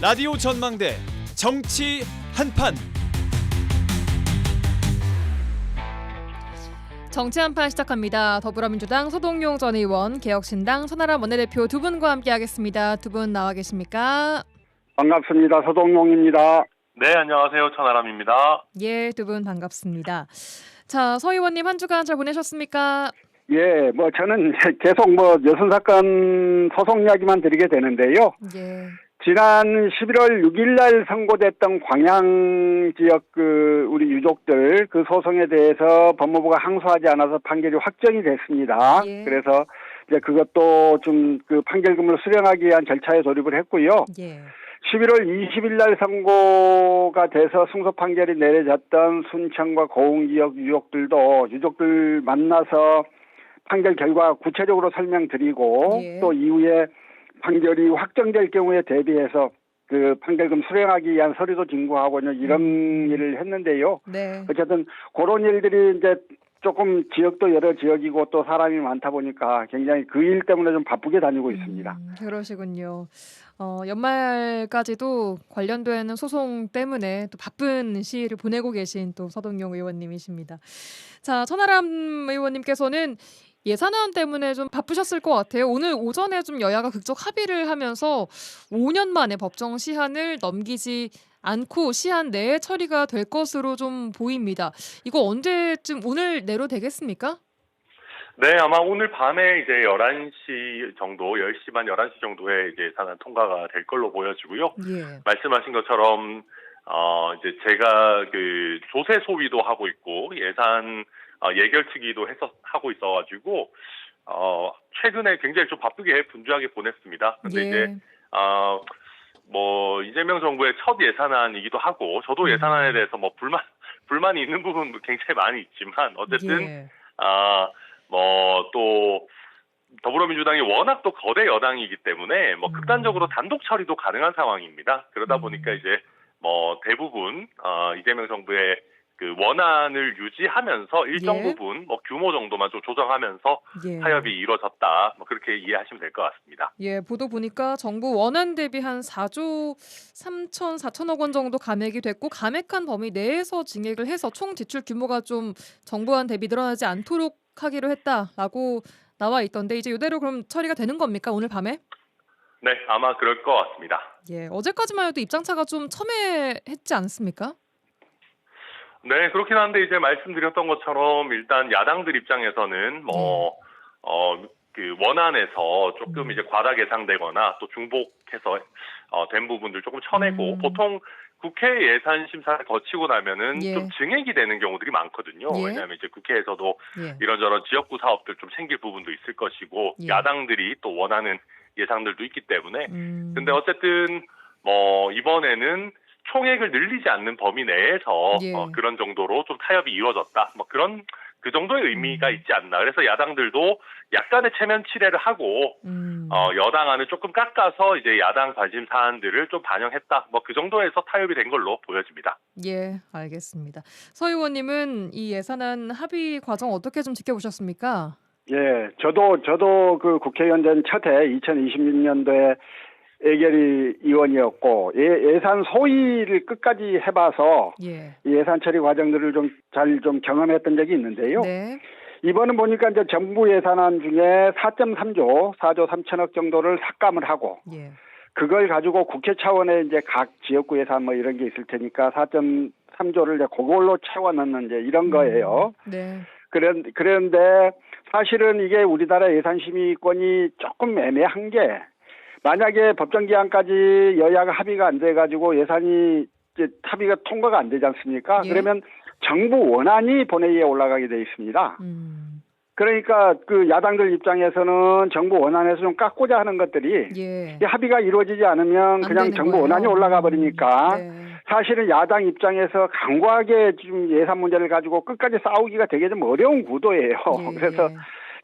라디오 전망대 정치 한판. 정치 한판 시작합니다. 더불어민주당 서동용 전 의원, 개혁신당 천하람 원내대표 두 분과 함께하겠습니다. 두 분 나와 계십니까? 반갑습니다. 서동용입니다. 네, 안녕하세요. 천하람입니다. 예, 두 분 반갑습니다. 자, 서 의원님 한 주간 잘 보내셨습니까? 예, 저는 계속 여순 사건 소송 이야기만 드리게 되는데요. 예. 지난 11월 6일 날 선고됐던 광양 지역 우리 유족들 그 소송에 대해서 법무부가 항소하지 않아서 판결이 확정이 됐습니다. 예. 그래서 이제 그것도 좀 판결금을 수령하기 위한 절차에 돌입을 했고요. 예. 11월 20일 날 선고가 돼서 승소 판결이 내려졌던 순천과 고흥 지역 유족들 만나서 판결 결과 구체적으로 설명드리고 예. 또 이후에 판결이 확정될 경우에 대비해서 그 판결금 수령하기 위한 서류도 진구하고 이런 일을 했는데요. 네. 어쨌든 그런 일들이 이제 조금 지역도 여러 지역이고 또 사람이 많다 보니까 굉장히 그 일 때문에 좀 바쁘게 다니고 있습니다. 그러시군요. 연말까지도 관련된 소송 때문에 또 바쁜 시일을 보내고 계신 또 서동용 의원님이십니다. 자, 천하람 의원님께서는 예산안 때문에 좀 바쁘셨을 것 같아요. 오늘 오전에 좀 여야가 극적 합의를 하면서 5년 만에 법정 시한을 넘기지 않고 시한 내에 처리가 될 것으로 좀 보입니다. 이거 언제쯤 오늘 내로 되겠습니까? 네, 아마 오늘 밤에 이제 11시 정도, 10시 반 11시 정도에 이제 예산안 통과가 될 걸로 보여지고요. 예. 말씀하신 것처럼 이제 제가 그 조세 소위도 하고 있고 예산 예결특위도 하고 있어가지고 최근에 굉장히 좀 바쁘게 분주하게 보냈습니다. 근데 예. 이제 이재명 정부의 첫 예산안이기도 하고 저도 예산안에 대해서 불만이 있는 부분도 굉장히 많이 있지만 어쨌든 예. 또 더불어민주당이 워낙 또 거대 여당이기 때문에 극단적으로 단독 처리도 가능한 상황입니다. 그러다 보니까 이제 대부분 이재명 정부의 그 원안을 유지하면서 일정 예. 부분 규모 정도만 좀 조정하면서 예. 타협이 이루어졌다. 그렇게 이해하시면 될 것 같습니다. 예, 보도 보니까 정부 원안 대비 한 4조 4천억 원 정도 감액이 됐고 감액한 범위 내에서 증액을 해서 총 지출 규모가 좀 정부안 대비 늘어나지 않도록 하기로 했다라고 나와 있던데 이제 이대로 그럼 처리가 되는 겁니까? 오늘 밤에? 네, 아마 그럴 것 같습니다. 예, 어제까지만 해도 입장차가 좀 첨예했지 않습니까? 네, 그렇긴 한데 이제 말씀드렸던 것처럼 일단 야당들 입장에서는 그 원안에서 조금 이제 과다 계상되거나 또 중복해서 된 부분들 조금 쳐내고 보통 국회 예산 심사를 거치고 나면은 예. 좀 증액이 되는 경우들이 많거든요. 예. 왜냐하면 이제 국회에서도 예. 이런저런 지역구 사업들 좀 챙길 부분도 있을 것이고 예. 야당들이 또 원하는 예상들도 있기 때문에 근데 음. 어쨌든 이번에는 총액을 늘리지 않는 범위 내에서 예. 그런 정도로 좀 타협이 이루어졌다. 그런 그 정도의 의미가 있지 않나. 그래서 야당들도 약간의 체면 치레를 하고 여당안을 조금 깎아서 이제 야당 관심 사안들을 좀 반영했다. 그 정도에서 타협이 된 걸로 보여집니다. 예, 알겠습니다. 서 의원님은 이 예산안 합의 과정 어떻게 좀 지켜보셨습니까? 예, 저도 그 국회의원 된 첫해 2026년도에 예결위 의원이었고 예산 소위를 끝까지 해봐서 예. 예산 처리 과정들을 잘 경험했던 적이 있는데요. 네. 이번은 보니까 이제 정부 예산안 중에 4.3조, 4조 3천억 정도를 삭감을 하고 예. 그걸 가지고 국회 차원의 이제 각 지역구 예산 이런 게 있을 테니까 4.3조를 이제 그걸로 채워 넣는 이제 이런 거예요. 네. 그런데 사실은 이게 우리나라 예산심의권이 조금 애매한 게 만약에 법정 기한까지 여야가 합의가 안 돼가지고 예산이 이제 합의가 통과가 안 되지 않습니까? 예. 그러면 정부 원안이 본회의에 올라가게 돼 있습니다. 그러니까 그 야당들 입장에서는 정부 원안에서 좀 깎고자 하는 것들이 예. 이 합의가 이루어지지 않으면 그냥 되는 정부 거예요. 원안이 올라가 버리니까 네. 사실은 야당 입장에서 강하게 좀 예산 문제를 가지고 끝까지 싸우기가 되게 좀 어려운 구도예요. 예. 그래서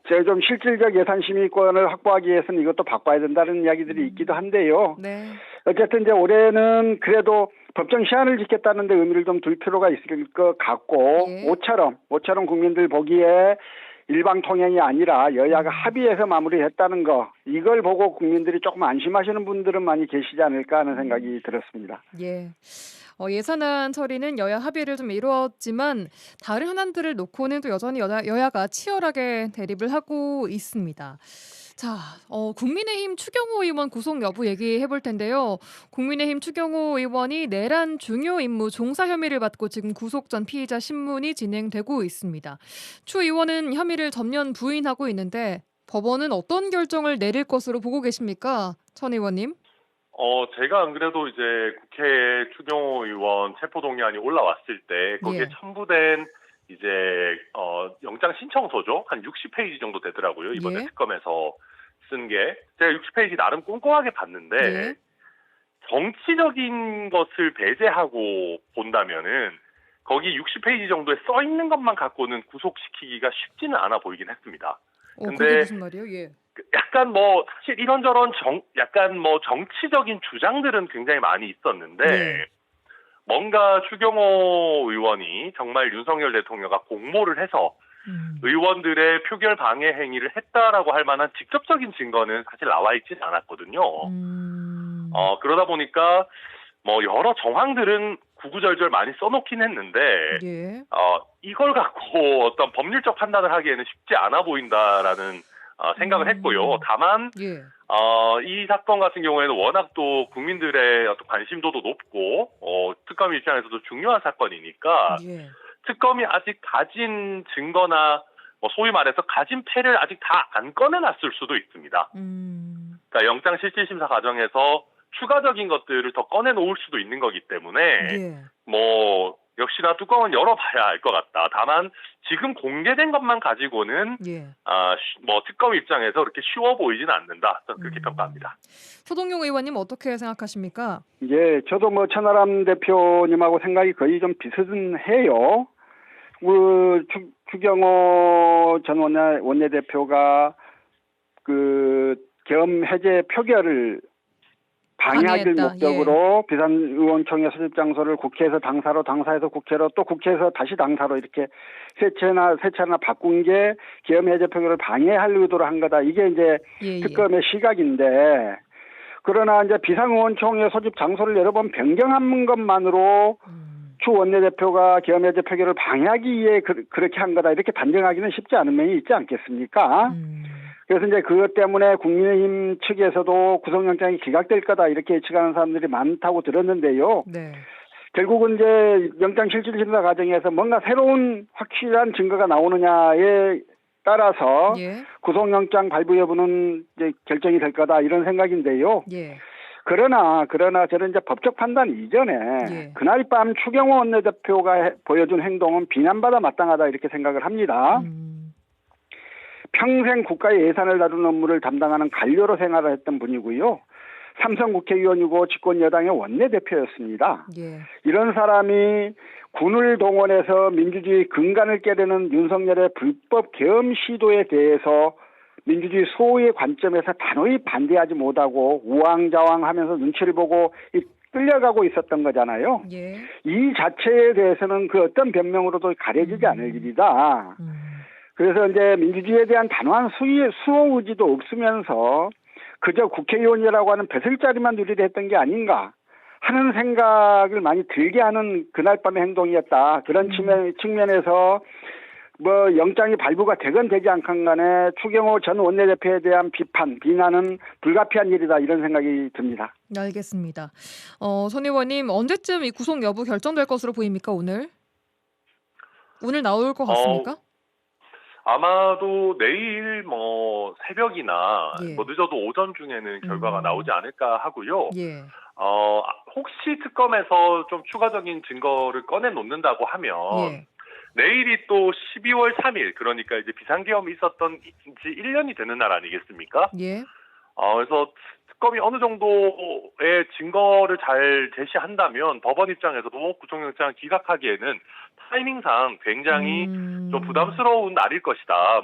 제가 좀 실질적 예산 심의권을 확보하기 위해서는 이것도 바꿔야 된다는 이야기들이 있기도 한데요. 네. 어쨌든 이제 올해는 그래도 법정 시한을 지켰다는 데 의미를 좀 둘 필요가 있을 것 같고 예. 모처럼 국민들 보기에 일방통행이 아니라 여야가 합의해서 마무리했다는 거, 이걸 보고 국민들이 조금 안심하시는 분들은 많이 계시지 않을까 하는 생각이 들었습니다. 예. 예산안 처리는 여야 합의를 좀 이루었지만 다른 현안들을 놓고는 또 여전히 여야가 치열하게 대립을 하고 있습니다. 자, 국민의힘 추경호 의원 구속 여부 얘기해 볼 텐데요. 국민의힘 추경호 의원이 내란 중요 임무 종사 혐의를 받고 지금 구속 전 피의자 신문이 진행되고 있습니다. 추 의원은 혐의를 전면 부인하고 있는데 법원은 어떤 결정을 내릴 것으로 보고 계십니까? 천 의원님? 제가 안 그래도 이제 국회에 추경호 의원 체포동의안이 올라왔을 때 거기에 예. 첨부된 이제 영장 신청서죠. 한 60페이지 정도 되더라고요. 이번에 예. 특검에서 쓴 게. 제가 60페이지 나름 꼼꼼하게 봤는데 예. 정치적인 것을 배제하고 본다면은 거기 60페이지 정도에 써 있는 것만 갖고는 구속시키기가 쉽지는 않아 보이긴 했습니다. 그게 근데 무슨 말이에요? 예. 약간 사실 이런저런 약간 정치적인 주장들은 굉장히 많이 있었는데 네. 뭔가 추경호 의원이 정말 윤석열 대통령과 공모를 해서 의원들의 표결 방해 행위를 했다라고 할 만한 직접적인 증거는 사실 나와 있지는 않았거든요. 그러다 보니까 여러 정황들은 구구절절 많이 써놓긴 했는데 예. 이걸 갖고 어떤 법률적 판단을 하기에는 쉽지 않아 보인다라는 생각을 했고요. 다만 예. 이 사건 같은 경우에는 워낙 또 국민들의 어떤 관심도도 높고 특검 입장에서도 중요한 사건이니까 예. 특검이 아직 가진 증거나 소위 말해서 가진 패를 아직 다 안 꺼내놨을 수도 있습니다. 그러니까 영장 실질심사 과정에서 추가적인 것들을 더 꺼내놓을 수도 있는 거기 때문에 예. 역시나 뚜껑은 열어봐야 알 것 같다. 다만 지금 공개된 것만 가지고는 예. 특검 입장에서 그렇게 쉬워 보이지는 않는다. 저는 그렇게 평가합니다. 서동용 의원님 어떻게 생각하십니까? 예, 저도 천하람 대표님하고 생각이 거의 좀 비슷해요. 추경호 전 원내대표가 계엄 해제 표결을 방해하기 방해했다. 목적으로 비상의원총회 소집 장소를 국회에서 당사로, 당사에서 국회로, 또 국회에서 다시 당사로 이렇게 세 차례나 바꾼 게 계엄 해제 표결을 방해할 의도로 한 거다. 이게 이제 특검의 시각인데, 그러나 이제 비상의원총회 소집 장소를 여러 번 변경한 것만으로 추 원내대표가 계엄 해제 표결을 방해하기 위해 그렇게 한 거다. 이렇게 단정하기는 쉽지 않은 면이 있지 않겠습니까? 그래서 이제 그것 때문에 국민의힘 측에서도 구속영장이 기각될 거다 이렇게 예측하는 사람들이 많다고 들었는데요. 네. 결국은 이제 영장실질심사 과정에서 뭔가 새로운 확실한 증거가 나오느냐에 따라서 예. 구속영장 발부 여부는 이제 결정이 될 거다 이런 생각인데요. 예. 그러나 저는 이제 법적 판단 이전에 예. 그날 밤 추경호 원내대표가 보여준 행동은 비난받아 마땅하다 이렇게 생각을 합니다. 평생 국가의 예산을 다루는 업무를 담당하는 관료로 생활을 했던 분이고요. 삼선 국회의원이고 집권 여당의 원내대표였습니다. 예. 이런 사람이 군을 동원해서 민주주의 근간을 깨려는 윤석열의 불법 계엄 시도에 대해서 민주주의 소의 관점에서 단호히 반대하지 못하고 우왕좌왕하면서 눈치를 보고 끌려가고 있었던 거잖아요. 예. 이 자체에 대해서는 그 어떤 변명으로도 가려지지 않을 일이다. 그래서 이제 민주주의에 대한 단호한 수호 의지도 없으면서 그저 국회의원이라고 하는 벼슬자리만 누리려 했던 게 아닌가 하는 생각을 많이 들게 하는 그날 밤의 행동이었다. 그런 측면에서 영장이 발부가 되건 되지 않건 간에 추경호 전 원내대표에 대한 비난은 불가피한 일이다 이런 생각이 듭니다. 알겠습니다. 손 의원님 언제쯤 이 구속 여부 결정될 것으로 보입니까? 오늘 나올 것 같습니까? 아마도 내일 새벽이나 예. 늦어도 오전 중에는 결과가 나오지 않을까 하고요. 예. 혹시 특검에서 좀 추가적인 증거를 꺼내 놓는다고 하면 예. 내일이 또 12월 3일 그러니까 이제 비상계엄이 있었던 지 1년이 되는 날 아니겠습니까? 예. 그래서 특검이 어느 정도의 증거를 잘 제시한다면 법원 입장에서도 구속영장 기각하기에는 타이밍상 굉장히 좀 부담스러운 날일 것이다.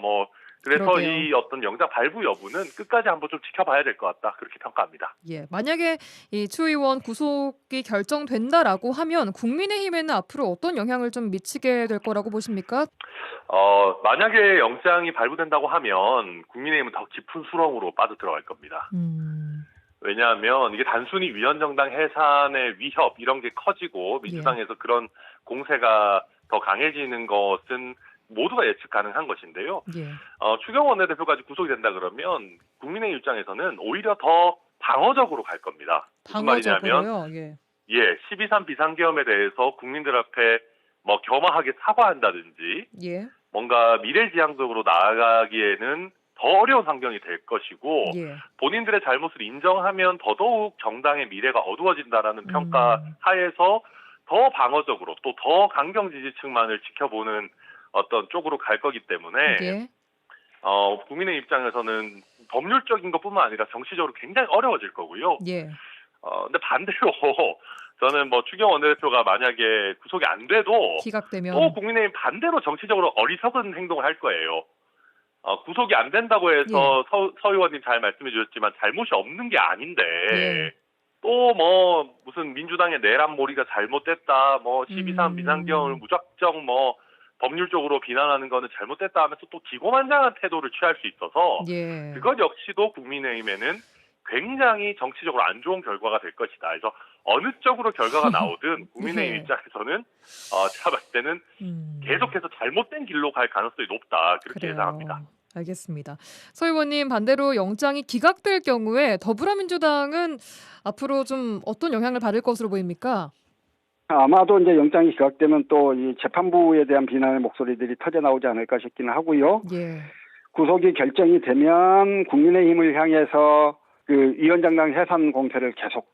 그래서 그러게요. 이 어떤 영장 발부 여부는 끝까지 한번 좀 지켜봐야 될 것 같다. 그렇게 평가합니다. 예, 만약에 이 추 의원 구속이 결정된다라고 하면 국민의힘에는 앞으로 어떤 영향을 좀 미치게 될 거라고 보십니까? 만약에 영장이 발부된다고 하면 국민의힘은 더 깊은 수렁으로 빠져들어갈 겁니다. 왜냐하면 이게 단순히 위헌정당 해산의 위협 이런 게 커지고 민주당에서 그런 공세가 더 강해지는 것은 모두가 예측 가능한 것인데요. 예. 추경호 원내대표까지 구속이 된다 그러면 국민의힘 입장에서는 오히려 더 방어적으로 갈 겁니다. 무슨 말이냐면 방어적으로요. 예. 12.3 비상계엄에 대해서 국민들 앞에 뭐 겸허하게 사과한다든지 예. 뭔가 미래지향적으로 나아가기에는 더 어려운 환경이 될 것이고 예. 본인들의 잘못을 인정하면 더더욱 정당의 미래가 어두워진다라는 평가 하에서 더 방어적으로 또 더 강경 지지층만을 지켜보는 어떤 쪽으로 갈 거기 때문에 예. 국민의 입장에서는 법률적인 것뿐만 아니라 정치적으로 굉장히 어려워질 거고요. 예. 근데 반대로 저는 뭐 추경호 원내대표가 만약에 구속이 안 돼도 기각되면 또 국민의힘 반대로 정치적으로 어리석은 행동을 할 거예요. 구속이 안 된다고 해서 서 의원님 잘 말씀해 주셨지만 잘못이 없는 게 아닌데 예. 또 뭐 무슨 민주당의 내란몰이가 잘못됐다, 뭐 12.3 비상계엄을 무작정 뭐 법률적으로 비난하는 거는 잘못됐다 하면서 또 기고만장한 태도를 취할 수 있어서 예. 그것 역시도 국민의힘에는 굉장히 정치적으로 안 좋은 결과가 될 것이다. 그래서 어느 쪽으로 결과가 나오든 국민의힘 예. 입장에서는 제가 봤을 때는 계속해서 잘못된 길로 갈 가능성이 높다. 그렇게 그래요. 예상합니다. 알겠습니다. 서 의원님 반대로 영장이 기각될 경우에 더불어민주당은 앞으로 좀 어떤 영향을 받을 것으로 보입니까? 아마도 이제 영장이 기각되면 또 이 재판부에 대한 비난의 목소리들이 터져 나오지 않을까 싶기는 하고요. 예. 구속이 구속이 결정이 되면 국민의힘을 향해서 그 위헌정당 해산 공세를 계속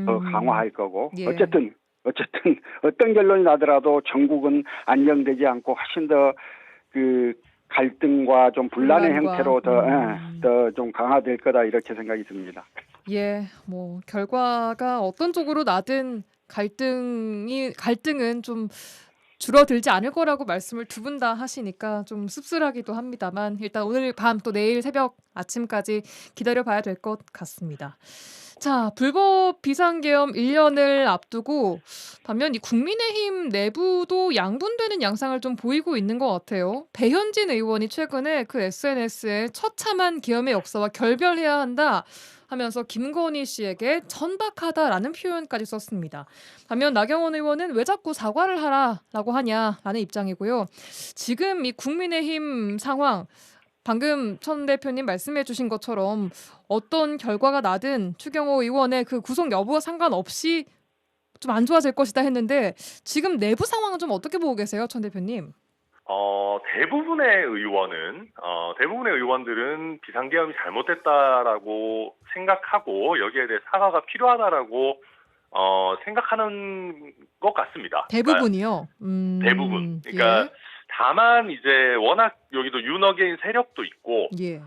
더 강화할 거고 예. 어쨌든 어떤 결론이 나더라도 전국은 안정되지 않고 훨씬 더 그 갈등과 좀 분란의 분란과, 형태로 더 좀 강화될 거다 이렇게 생각이 듭니다. 예, 뭐 결과가 어떤 쪽으로 나든 갈등은 좀 줄어들지 않을 거라고 말씀을 두 분 다 하시니까 좀 씁쓸하기도 합니다만 일단 오늘 밤 또 내일 새벽 아침까지 기다려봐야 될 것 같습니다. 자, 불법 비상계엄 1년을 앞두고 반면 이 국민의힘 내부도 양분되는 양상을 좀 보이고 있는 것 같아요. 배현진 의원이 최근에 그 SNS에 처참한 계엄의 역사와 결별해야 한다 하면서 김건희 씨에게 천박하다라는 표현까지 썼습니다. 반면 나경원 의원은 왜 자꾸 사과를 하라라고 하냐라는 입장이고요. 지금 이 국민의힘 상황 방금 천 대표님 말씀해 주신 것처럼 어떤 결과가 나든 추경호 의원의 그 구속 여부와 상관없이 좀 안 좋아질 것이다 했는데 지금 내부 상황은 좀 어떻게 보고 계세요, 천 대표님? 대부분의 의원들은 비상계엄이 잘못됐다라고 생각하고 여기에 대해 사과가 필요하다라고 생각하는 것 같습니다. 대부분이요. 대부분. 그러니까 예. 다만 이제 워낙 여기도 윤어게인 세력도 있고 예.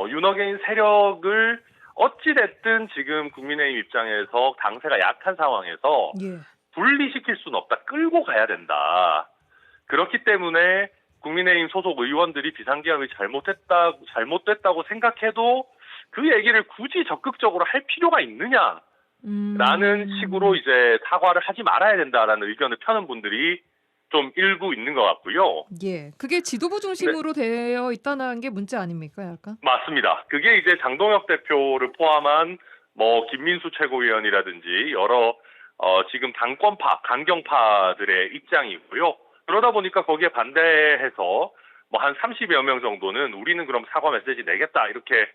윤어게인 세력을 어찌됐든 지금 국민의힘 입장에서 당세가 약한 상황에서 예. 분리시킬 수는 없다. 끌고 가야 된다. 그렇기 때문에 국민의힘 소속 의원들이 비상계엄이 잘못됐다고 생각해도 그 얘기를 굳이 적극적으로 할 필요가 있느냐라는 식으로 이제 사과를 하지 말아야 된다라는 의견을 펴는 분들이 좀 일부 있는 것 같고요. 예. 그게 지도부 중심으로 되어 있다는 게 문제 아닙니까, 약간? 맞습니다. 그게 이제 장동혁 대표를 포함한 뭐 김민수 최고위원이라든지 여러 지금 당권파, 강경파들의 입장이고요. 그러다 보니까 거기에 반대해서 뭐 한 30여 명 정도는 우리는 그럼 사과 메시지 내겠다 이렇게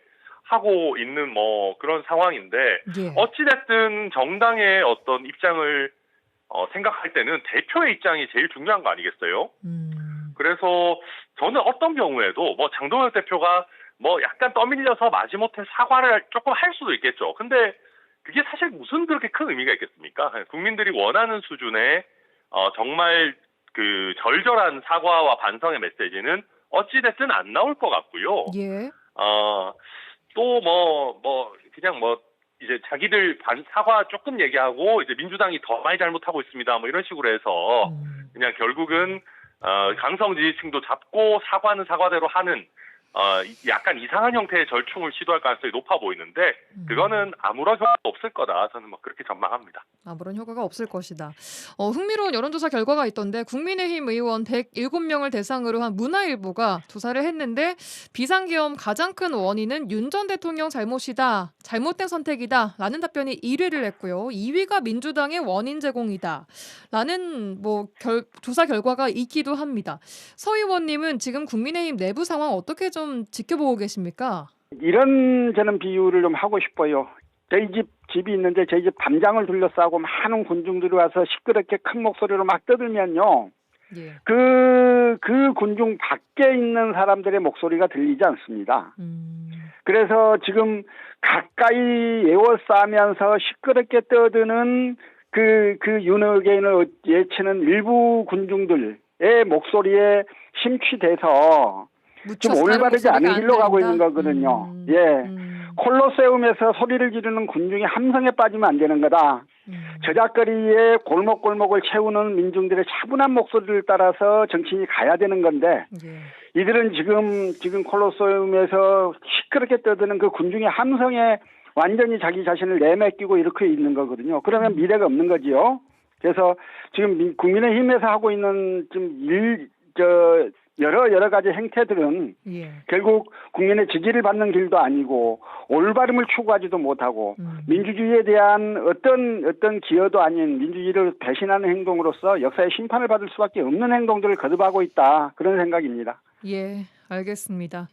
하고 있는 뭐 그런 상황인데 예. 어찌됐든 정당의 어떤 입장을 생각할 때는 대표의 입장이 제일 중요한 거 아니겠어요? 그래서 저는 어떤 경우에도 뭐 장동혁 대표가 뭐 약간 떠밀려서 마지못해 사과를 조금 할 수도 있겠죠. 근데 그게 사실 무슨 그렇게 큰 의미가 있겠습니까? 국민들이 원하는 수준의 정말 그 절절한 사과와 반성의 메시지는 어찌됐든 안 나올 것 같고요. 예. 또 그냥 이제 자기들 사과 조금 얘기하고 이제 민주당이 더 많이 잘못하고 있습니다. 뭐 이런 식으로 해서 그냥 결국은 강성 지지층도 잡고 사과는 사과대로 하는 약간 이상한 형태의 절충을 시도할 가능성이 높아 보이는데 그거는 아무런 효과가 없을 거다. 저는 뭐 그렇게 전망합니다. 아무런 효과가 없을 것이다. 흥미로운 여론조사 결과가 있던데 국민의힘 의원 107명을 대상으로 한 문화일보가 조사를 했는데 비상계엄 가장 큰 원인은 윤 전 대통령 잘못이다. 잘못된 선택이다. 라는 답변이 1위를 했고요. 2위가 민주당의 원인 제공이다. 라는 조사 결과가 있기도 합니다. 서 의원님은 지금 국민의힘 내부 상황 어떻게 좀 지켜보고 계십니까? 이런 저는 비유를 좀 하고 싶어요. 저희 집이 있는데 저희 집 담장을 둘러싸고 많은 군중들이 와서 시끄럽게 큰 목소리로 막 떠들면요. 예. 그 군중 밖에 있는 사람들의 목소리가 들리지 않습니다. 그래서 지금 가까이 에워싸면서 시끄럽게 떠드는 그 윤호개인을 예치는 일부 군중들의 목소리에 심취돼서 좀 올바르지 않은 길로 가고 있는 거거든요. 콜로세움에서 소리를 지르는 군중이 함성에 빠지면 안 되는 거다. 저작거리에 골목골목을 채우는 민중들의 차분한 목소리를 따라서 정치인이 가야 되는 건데 이들은 지금 콜로세움에서 시끄럽게 떠드는 그 군중의 함성에 완전히 자기 자신을 내맡기고 이렇게 있는 거거든요. 그러면 미래가 없는 거지요. 그래서 지금 국민의힘에서 하고 있는 좀 여러 가지 행태들은 결국 국민의 지지를 받는 길도 아니고 올바름을 추구하지도 못하고 민주주의에 대한 어떤 기여도 아닌 민주주의를 배신하는 행동으로서 역사의 심판을 받을 수밖에 없는 행동들을 거듭하고 있다. 그런 생각입니다. 예, 알겠습니다.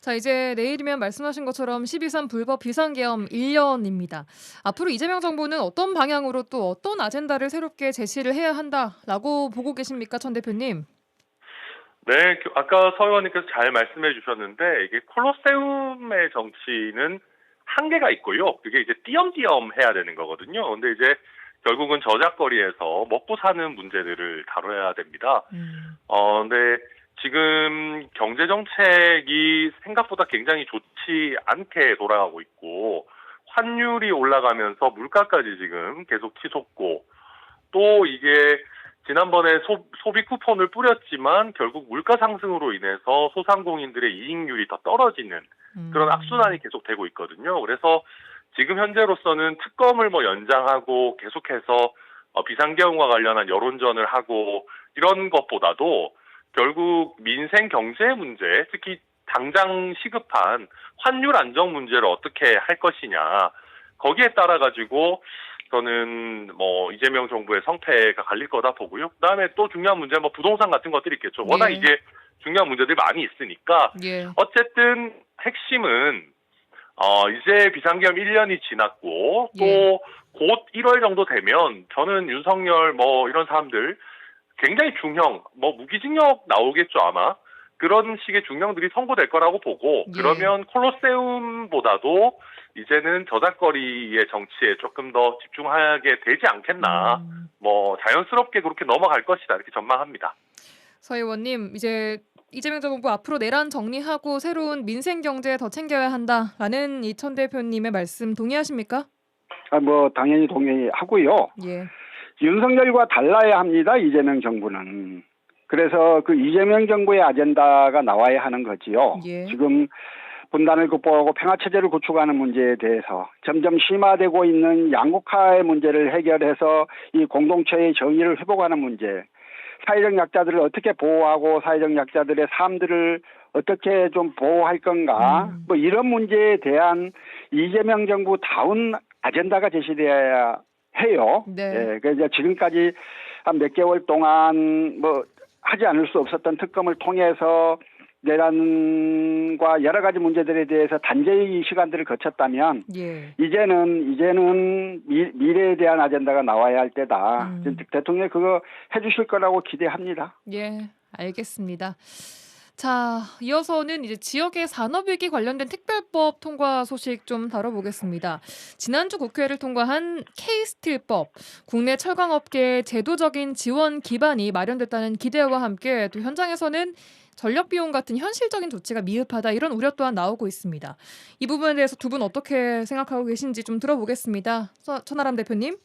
자, 이제 내일이면 말씀하신 것처럼 12.3 불법 비상계엄 1년입니다. 앞으로 이재명 정부는 어떤 방향으로 또 어떤 아젠다를 새롭게 제시를 해야 한다라고 보고 계십니까, 천 대표님? 네, 아까 서 의원님께서 잘 말씀해 주셨는데 이게 콜로세움의 정치는 한계가 있고요. 그게 이제 띄엄띄엄 해야 되는 거거든요. 근데 이제 결국은 저작거리에서 먹고 사는 문제들을 다뤄야 됩니다. 근데 지금 경제 정책이 생각보다 굉장히 좋지 않게 돌아가고 있고 환율이 올라가면서 물가까지 지금 계속 치솟고 또 이게 지난번에 소비 쿠폰을 뿌렸지만 결국 물가 상승으로 인해서 소상공인들의 이익률이 더 떨어지는 그런 악순환이 계속되고 있거든요. 그래서 지금 현재로서는 특검을 연장하고 계속해서 비상계엄과 관련한 여론전을 하고 이런 것보다도 결국 민생 경제 문제, 특히 당장 시급한 환율 안정 문제를 어떻게 할 것이냐 거기에 따라 가지고 저는 이재명 정부의 성패가 갈릴 거다 보고요. 그다음에 또 중요한 문제 부동산 같은 것들이 있겠죠. 워낙 이게 중요한 문제들이 많이 있으니까 어쨌든 핵심은 이제 비상계엄 1년이 지났고 또 곧 1월 정도 되면 저는 윤석열 이런 사람들 굉장히 중형 무기징역 나오겠죠 아마. 그런 식의 중형들이 선고될 거라고 보고 그러면 콜로세움보다도 이제는 저작거리의 정치에 조금 더 집중하게 되지 않겠나. 자연스럽게 그렇게 넘어갈 것이다 이렇게 전망합니다. 서 의원님, 이제 이재명 정부 앞으로 내란 정리하고 새로운 민생 경제 더 챙겨야 한다라는 이천 대표님의 말씀 동의하십니까? 당연히 동의하고요. 윤석열과 달라야 합니다. 이재명 정부는. 그래서 그 이재명 정부의 아젠다가 나와야 하는 거지요. 지금 분단을 극복하고 평화체제를 구축하는 문제에 대해서 점점 심화되고 있는 양극화의 문제를 해결해서 이 공동체의 정의를 회복하는 문제, 사회적 약자들을 어떻게 보호하고 사회적 약자들의 삶들을 어떻게 좀 보호할 건가, 이런 문제에 대한 이재명 정부 다운 아젠다가 제시되어야 해요. 그래서 지금까지 한 몇 개월 동안 하지 않을 수 없었던 특검을 통해서 내란과 여러 가지 문제들에 대해서 단죄의 시간들을 거쳤다면 이제는 미래에 대한 아젠다가 나와야 할 때다. 대통령이 그거 해주실 거라고 기대합니다. 알겠습니다. 자, 이어서는 이제 지역의 산업위기 관련된 특별법 통과 소식 좀 다뤄보겠습니다. 지난주 국회를 통과한 K스틸법, 국내 철강업계의 제도적인 지원 기반이 마련됐다는 기대와 함께 또 현장에서는 전력 비용 같은 현실적인 조치가 미흡하다 이런 우려 또한 나오고 있습니다. 이 부분에 대해서 두 분 어떻게 생각하고 계신지 좀 들어보겠습니다. 천하람 대표님.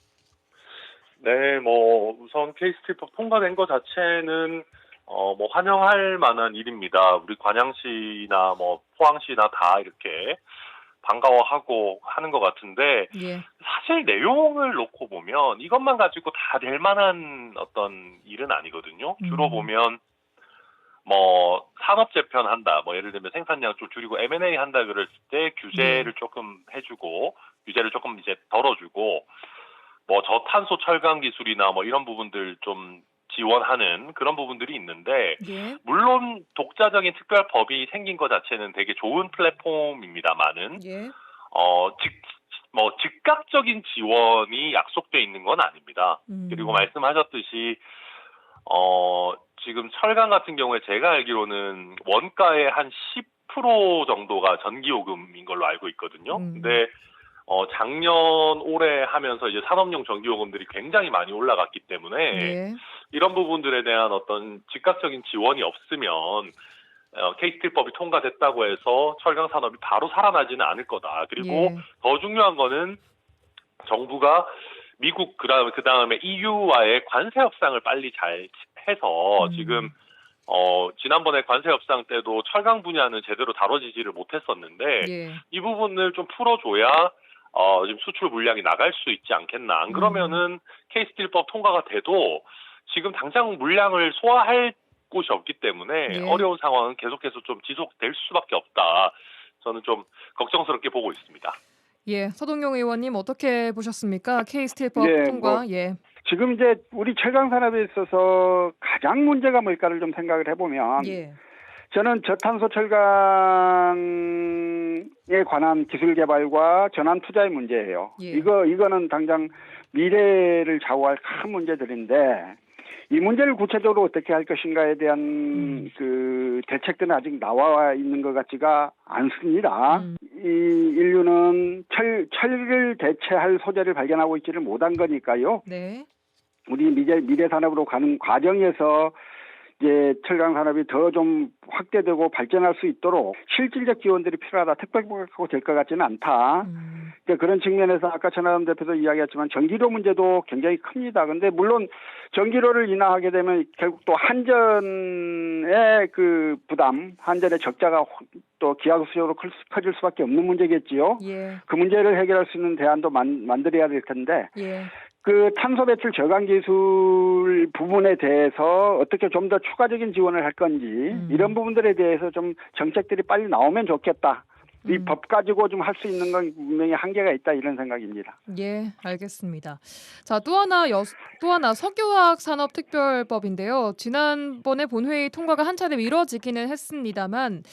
네, 우선 K스틸법 통과된 것 자체는 뭐 환영할 만한 일입니다. 우리 관양시나 뭐 포항시나 다 이렇게 반가워하고 하는 것 같은데 예. 사실 내용을 놓고 보면 이것만 가지고 다 될 만한 어떤 일은 아니거든요. 주로 보면 뭐 산업 재편한다, 뭐 예를 들면 생산량 좀 줄이고 M&A 한다 그랬을 때 규제를 조금 해주고 규제를 조금 이제 덜어주고 뭐 저탄소 철강 기술이나 뭐 이런 부분들 좀 지원하는 그런 부분들이 있는데 예. 물론 독자적인 특별법이 생긴 것 자체는 되게 좋은 플랫폼입니다만은 예. 즉각적인 지원이 약속돼 있는 건 아닙니다. 그리고 말씀하셨듯이 지금 철강 같은 경우에 제가 알기로는 원가의 한 10% 정도가 전기요금인 걸로 알고 있거든요. 근데 작년 올해 하면서 이제 산업용 전기요금들이 굉장히 많이 올라갔기 때문에 예. 이런 부분들에 대한 어떤 즉각적인 지원이 없으면 K스틸법이 통과됐다고 해서 철강 산업이 바로 살아나지는 않을 거다. 그리고 예. 더 중요한 거는 정부가 미국 그다음에 EU와의 관세 협상을 빨리 잘 해서 지금 지난번에 관세 협상 때도 철강 분야는 제대로 다뤄지지를 못했었는데 예. 이 부분을 좀 풀어줘야 지금 수출 물량이 나갈 수 있지 않겠나. 안 그러면은 K스틸법 통과가 돼도 지금 당장 물량을 소화할 곳이 없기 때문에 예. 어려운 상황은 계속해서 좀 지속될 수밖에 없다. 저는 좀 걱정스럽게 보고 있습니다. 예. 서동용 의원님 어떻게 보셨습니까? K스틸법 네, 통과. 예. 지금 이제 우리 철강 산업에 있어서 가장 문제가 뭘까를 좀 생각을 해보면 예. 저는 저탄소 철강에 관한 기술 개발과 전환 투자의 문제예요. 예. 이거는 당장 미래를 좌우할 큰 문제들인데 이 문제를 구체적으로 어떻게 할 것인가에 대한 그 대책들은 아직 나와 있는 것 같지가 않습니다. 이 인류는 철을 대체할 소재를 발견하고 있지를 못한 거니까요. 네. 우리 미래 산업으로 가는 과정에서 이제 철강 산업이 더 좀 확대되고 발전할 수 있도록 실질적 지원들이 필요하다. 특별하고 될 것 같지는 않다. 그런 측면에서 아까 천하람 대표도 이야기했지만 전기료 문제도 굉장히 큽니다. 근데 물론 전기료를 인하하게 되면 결국 또 한전의 그 부담, 한전의 적자가 또 기하급수적으로 커질 수밖에 없는 문제겠지요. 예. 그 문제를 해결할 수 있는 대안도 만들어야 될 텐데 예. 그 탄소 배출 저감 기술 부분에 대해서 어떻게 좀 더 추가적인 지원을 할 건지 이런 부분들에 대해서 좀 정책들이 빨리 나오면 좋겠다. 이 법 가지고 좀 할 수 있는 건 분명히 한계가 있다 이런 생각입니다. 예, 알겠습니다. 자, 또 하나 석유화학 산업 특별법인데요. 지난번에 본회의 통과가 한 차례 미뤄지기는 했습니다만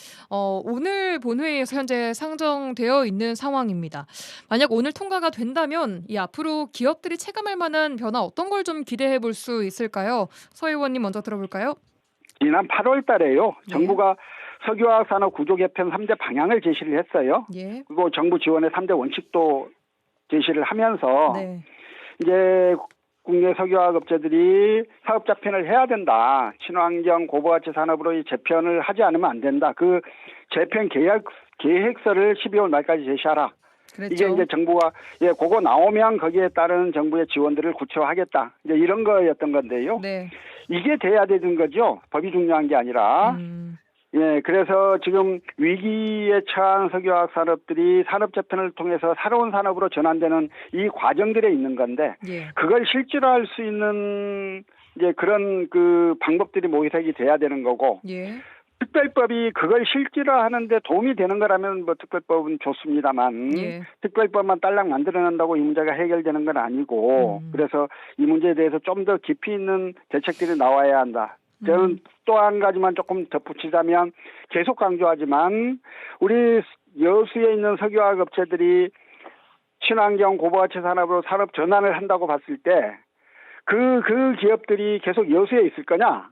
오늘 본회의에서 현재 상정되어 있는 상황입니다. 만약 오늘 통과가 된다면 이 앞으로 기업들이 체감할 만한 변화 어떤 걸 좀 기대해 볼 수 있을까요? 서 의원님 먼저 들어볼까요? 지난 8월 달에요. 네. 정부가 석유화학 산업 구조 개편 3대 방향을 제시를 했어요. 예. 그리고 정부 지원의 3대 원칙도 제시를 하면서 네. 이제 국내 석유화학 업체들이 사업 재편을 해야 된다. 친환경 고부가치 산업으로 이 재편을 하지 않으면 안 된다. 그 재편 계획서를 12월 말까지 제시하라. 그랬죠. 이게 이제 정부가 그거 나오면 거기에 따른 정부의 지원들을 구체화하겠다. 이제 이런 거였던 건데요. 네. 이게 돼야 되는 거죠. 법이 중요한 게 아니라. 그래서 지금 위기에 처한 석유화학 산업들이 산업 재편을 통해서 새로운 산업으로 전환되는 이 과정들에 있는 건데, 예. 그걸 실질화할 수 있는 이제 그런 그 방법들이 모색이 돼야 되는 거고, 예. 특별법이 그걸 실질화하는데 도움이 되는 거라면 뭐 특별법은 좋습니다만, 예. 특별법만 딸랑 만들어낸다고 이 문제가 해결되는 건 아니고, 그래서 이 문제에 대해서 좀 더 깊이 있는 대책들이 나와야 한다. 저는 또 한 가지만 조금 덧붙이자면 계속 강조하지만 우리 여수에 있는 석유화학 업체들이 친환경 고부가치 산업으로 산업 전환을 한다고 봤을 때 그 기업들이 계속 여수에 있을 거냐?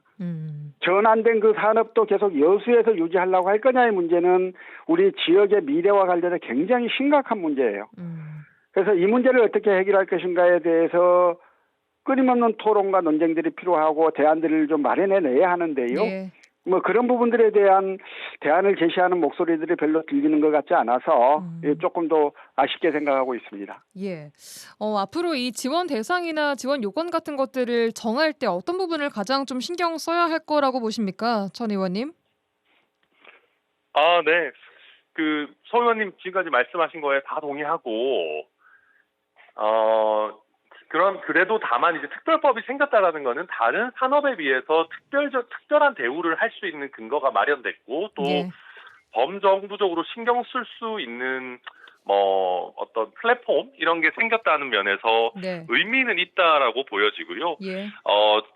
전환된 그 산업도 계속 여수에서 유지하려고 할 거냐의 문제는 우리 지역의 미래와 관련해 굉장히 심각한 문제예요. 그래서 이 문제를 어떻게 해결할 것인가에 대해서 끊임없는 토론과 논쟁들이 필요하고 대안들을 좀 마련해내야 하는데요. 예. 뭐 그런 부분들에 대한 대안을 제시하는 목소리들이 별로 들리는 것 같지 않아서 예, 조금 더 아쉽게 생각하고 있습니다. 예. 앞으로 이 지원 대상이나 지원 요건 같은 것들을 정할 때 어떤 부분을 가장 좀 신경 써야 할 거라고 보십니까, 전 의원님? 아, 네. 서 의원님 지금까지 말씀하신 거에 다 동의하고, 그래도 다만 이제 특별법이 생겼다라는 거는 다른 산업에 비해서 특별한 대우를 할 수 있는 근거가 마련됐고, 또 예. 범정부적으로 신경 쓸 수 있는 어떤 플랫폼 이런 게 생겼다는 면에서 네. 의미는 있다라고 보여지고요. 예.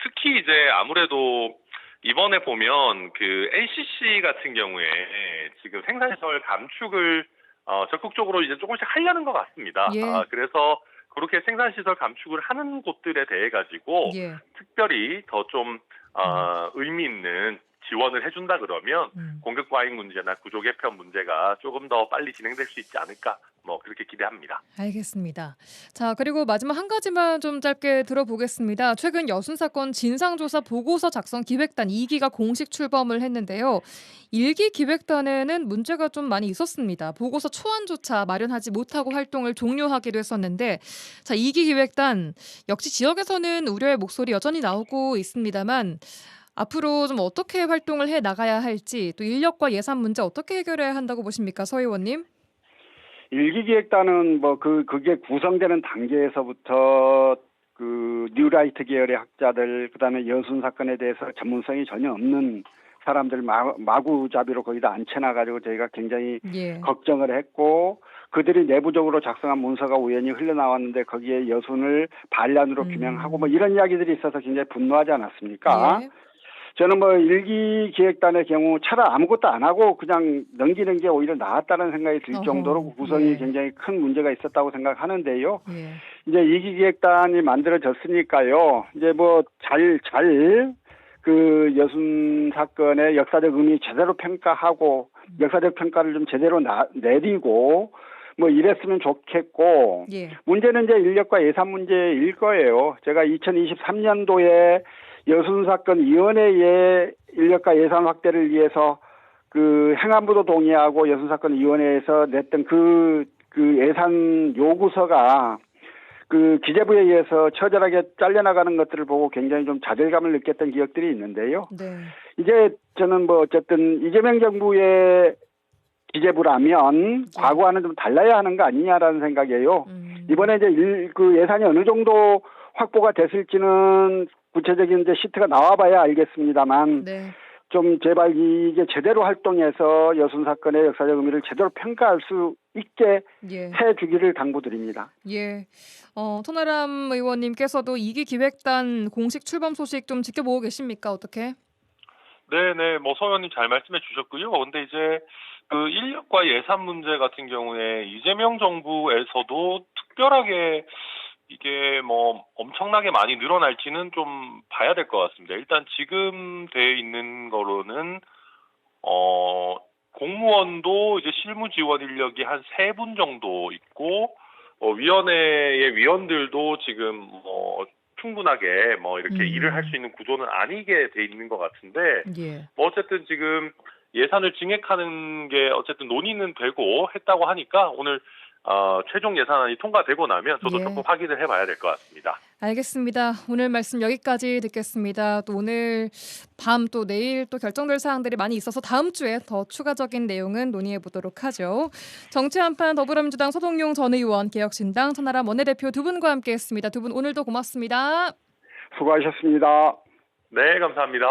특히 이제 아무래도 이번에 보면 NCC 같은 경우에 지금 생산시설 감축을 적극적으로 이제 조금씩 하려는 것 같습니다. 예. 그래서 그렇게 생산시설 감축을 하는 곳들에 대해 가지고 예. 특별히 더 좀 의미 있는 지원을 해준다 그러면 공급 과잉 문제나 구조 개편 문제가 조금 더 빨리 진행될 수 있지 않을까 그렇게 기대합니다. 알겠습니다. 자, 그리고 마지막 한 가지만 좀 짧게 들어보겠습니다. 최근 여순 사건 진상조사 보고서 작성 기획단 2기가 공식 출범을 했는데요. 1기 기획단에는 문제가 좀 많이 있었습니다. 보고서 초안조차 마련하지 못하고 활동을 종료하기도 했었는데, 자, 2기 기획단 역시 지역에서는 우려의 목소리 여전히 나오고 있습니다만 앞으로 좀 어떻게 활동을 해 나가야 할지, 또 인력과 예산 문제 어떻게 해결해야 한다고 보십니까, 서 의원님? 일기기획단은 그게 구성되는 단계에서부터 뉴라이트 계열의 학자들, 그다음에 여순 사건에 대해서 전문성이 전혀 없는 사람들 마구잡이로 거기다 앉혀놔가지고 저희가 굉장히 예. 걱정을 했고, 그들이 내부적으로 작성한 문서가 우연히 흘러나왔는데 거기에 여순을 반란으로 규명하고 이런 이야기들이 있어서 굉장히 분노하지 않았습니까? 예. 저는 일기 기획단의 경우 차라리 아무것도 안 하고 그냥 넘기는 게 오히려 나았다는 생각이 들 정도로 구성이 예. 굉장히 큰 문제가 있었다고 생각하는데요. 예. 이제 2기 기획단이 만들어졌으니까요. 이제 여순 사건의 역사적 의미 제대로 평가하고 역사적 평가를 좀 제대로 내리고 이랬으면 좋겠고, 예. 문제는 이제 인력과 예산 문제일 거예요. 제가 2023년도에 여순 사건 위원회의 인력과 예산 확대를 위해서 행안부도 동의하고 여순 사건 위원회에서 냈던 그 예산 요구서가 기재부에 의해서 처절하게 잘려나가는 것들을 보고 굉장히 좀 좌절감을 느꼈던 기억들이 있는데요. 네. 이제 저는 어쨌든 이재명 정부의 기재부라면 과거와는 좀 달라야 하는 거 아니냐라는 생각이에요. 이번에 이제 예산이 어느 정도 확보가 됐을지는 구체적인 이제 시트가 나와봐야 알겠습니다만, 네. 좀 제발 이게 제대로 활동해서 여순 사건의 역사적 의미를 제대로 평가할 수 있게 예. 해주기를 당부드립니다. 예. 천하람 의원님께서도 2기 기획단 공식 출범 소식 좀 지켜보고 계십니까? 어떻게? 네네, 서 의원님 잘 말씀해 주셨고요. 근데 이제 인력과 예산 문제 같은 경우에 이재명 정부에서도 특별하게 이게 엄청나게 많이 늘어날지는 좀 봐야 될 것 같습니다. 일단 지금 돼 있는 거로는 공무원도 이제 실무 지원 인력이 한 3분 정도 있고, 위원회의 위원들도 지금 충분하게 이렇게 일을 할 수 있는 구조는 아니게 돼 있는 것 같은데, 예. 어쨌든 지금 예산을 증액하는 게 어쨌든 논의는 되고 했다고 하니까 오늘 최종 예산안이 통과되고 나면 저도 예. 조금 확인을 해봐야 될 것 같습니다. 알겠습니다. 오늘 말씀 여기까지 듣겠습니다. 또 오늘 밤 또 내일 또 결정될 사항들이 많이 있어서 다음 주에 더 추가적인 내용은 논의해 보도록 하죠. 정치 한판 더불어민주당 서동용 전 의원, 개혁신당 천하람 원내대표 두 분과 함께했습니다. 두 분 오늘도 고맙습니다. 수고하셨습니다. 네, 감사합니다.